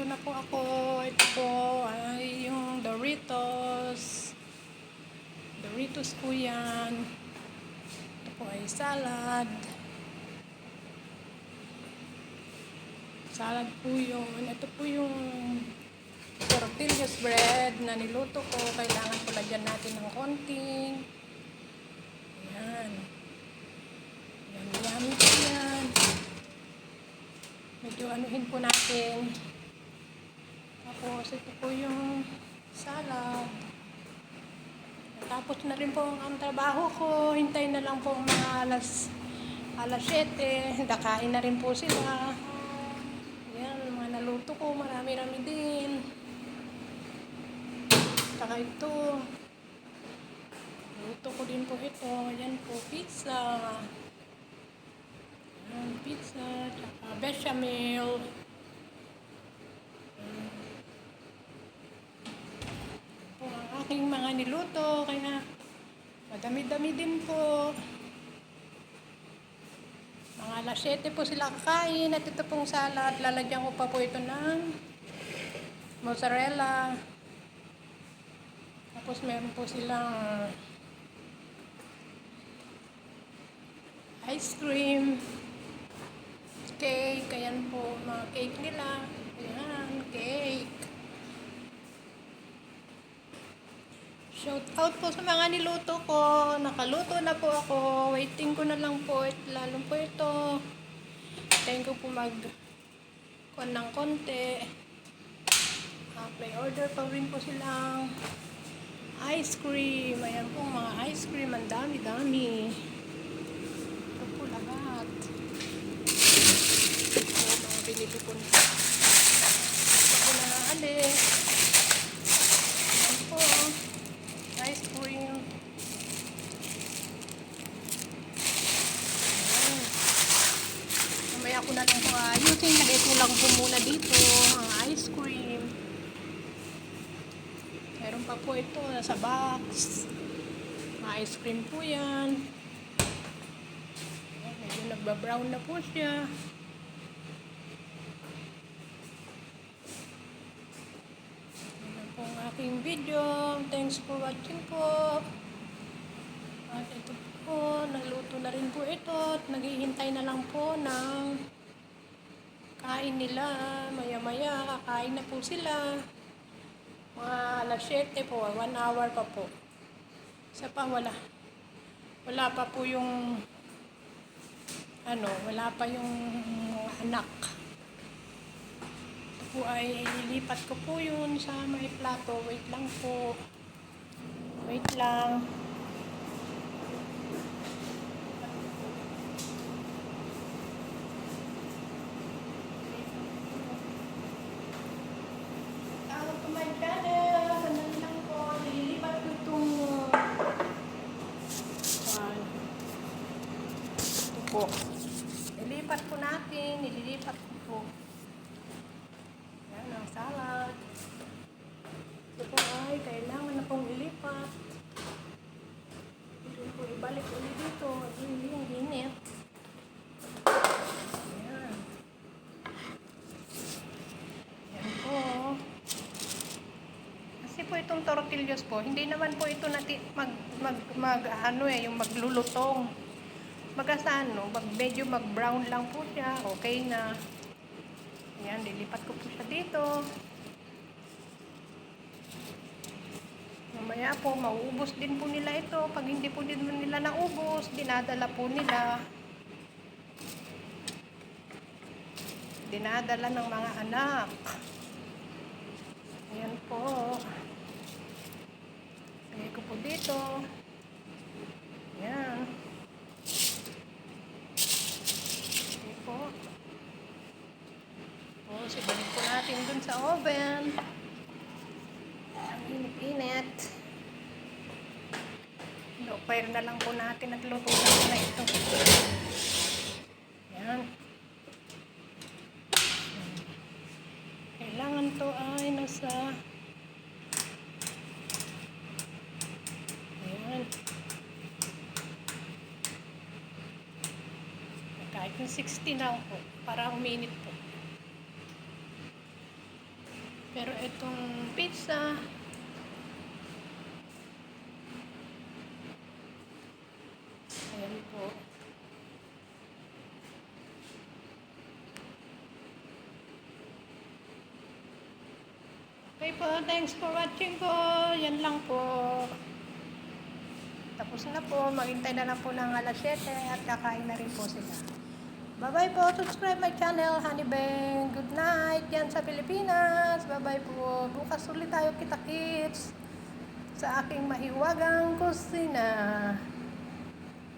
Nagluluto na po ako. Ito po ay yung Doritos. Doritos po yan. Ito po ay salad. Salad po yun. Ito po yung tortillas bread na niluto ko. Kailangan po lagyan natin ng konting. Ayan. Yummy po yan. Medyo anuhin po natin. Tapos ito po yung salad. Tapos na rin po ang trabaho ko. Hintayin na lang po mga alas 7. Nakain na rin po sila. Ayan, mga naluto ko. Marami-rami din. Saka ito. Luto ko din po ito. Ayan po, pizza. Ayan, pizza. Tsaka bechamel. Aking mga niluto, kaya madami-dami din po. Mga alas 7 po sila kakain at ito pong salad, lalagyan ko pa po ito ng mozzarella. Tapos meron po silang ice cream, cake, ayan po, mga cake nila. Ayan, cake. Shout out po sa mga niluto ko. Nakaluto na po ako. Waiting ko na lang po. Lalo po ito. Hintayin ko po mag-kon ng konti. May order pa rin po silang ice cream. Ayan po mga ice cream. Ang dami-dami. Ito po lahat. Ito mga binili po nila. Ito po na naalis. Ayan po. Ice cream. Ayan. Mamaya ko na lang po ayusin. Lagay ko lang po muna dito ang ice cream. Meron pa po ito nasa box. Mga ice cream po yan. Ayan, medyo nagbabrown na po siya. Aking video. Thanks for watching po. At ito po, naluto na rin po ito at naghihintay na lang po ng kain nila. Maya-maya, kakain na po sila. Mga alas 7 po, 1 hour pa po. Isa pa wala pa po yung wala pa yung anak. Po ay ilipat ko po yun sa may plato. Wait lang po. Wait lang. Tawag ko my channel. Sandali lang po. Ililipat ko itong ito po. Ilipat po natin. Ililipat ko po. Ang salad. Ito po ay kailangan na pong ilipat. Ito po ibalik ulit dito. Hindi yung init. Ayan. Ayan po. Kasi po itong tortillas po, hindi naman po ito yung maglulutong. Medyo mag-brown lang po siya. Okay na. Ayan, lilipat ko po siya dito. Mamaya po, mauubos din po nila ito. Pag hindi po din nila naubos, dinadala po nila. Dinadala ng mga anak. Ayan po. Lagay ko po dito. Ayan. Ayan po. Ibalik po natin dun sa oven. Ang init-init. Fire na lang po natin at lutuin na ito. Ayan. Kailangan to ay nasa ayan. Kahit yung 60 lang po para uminit po. Pero itong pizza, ayan po. Okay po, thanks for watching po. Yan lang po. Tapos na po, maghintay na lang po ng alas 7 at kakain na rin po sila. Bye-bye po, subscribe my channel, Honey Bang. Good night yan sa Pilipinas. Bye-bye po. Bukas ulit tayo kita-kits sa aking mahiwagang kusina.